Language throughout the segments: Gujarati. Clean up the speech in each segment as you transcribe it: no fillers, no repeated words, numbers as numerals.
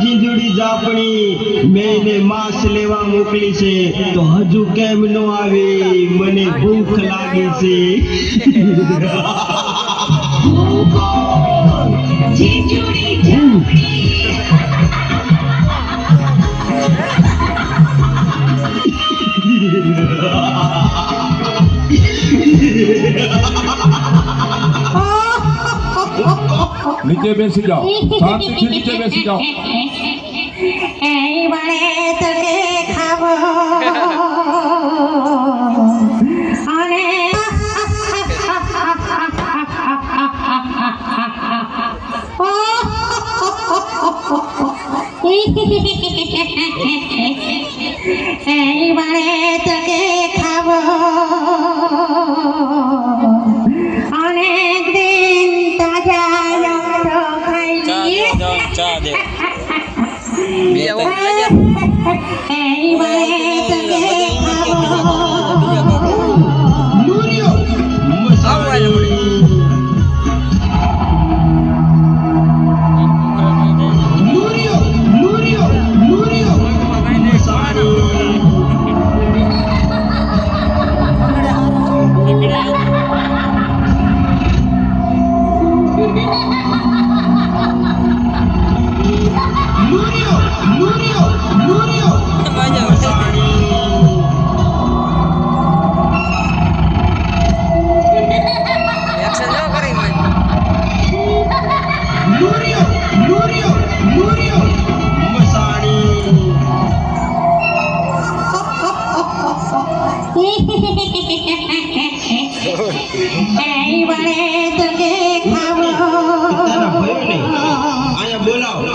જીંજુડી જાપણી મેને માસ લેવા મોકલી છે તો હજુ કેમ નો આવી? મને ભૂખ લાગી છે. જીંજુડી જાપણી નીચે બેસી જાઓ, શાંતિથી નીચે બેસી જાઓ. એ બળે તકે ખાવો અને એ બળે તકે ખાવો અને ચા દે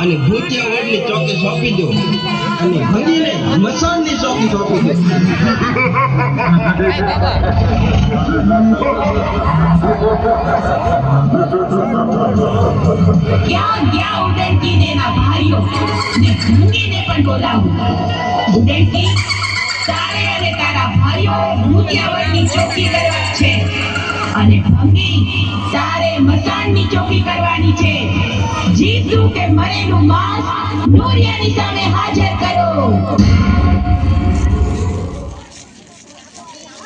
અને ભૂતિયા વડની ચોકી સોંપી દો અને ભગીને મસાણની ચોકી સોંપી દો. क्या उड़नकी देना भाइयों ने भूंगीने पण बोलाવું. ઉડનકી તારે અને તારા ભાઈઓ ભૂતિયાવડની ચોકી કરવા છે અને ભંગી તારે મસાણની ચોકી કરવાની છે. જીવતું કે મરેલું માંસ નૂરિયાની સામે હાજર કરો.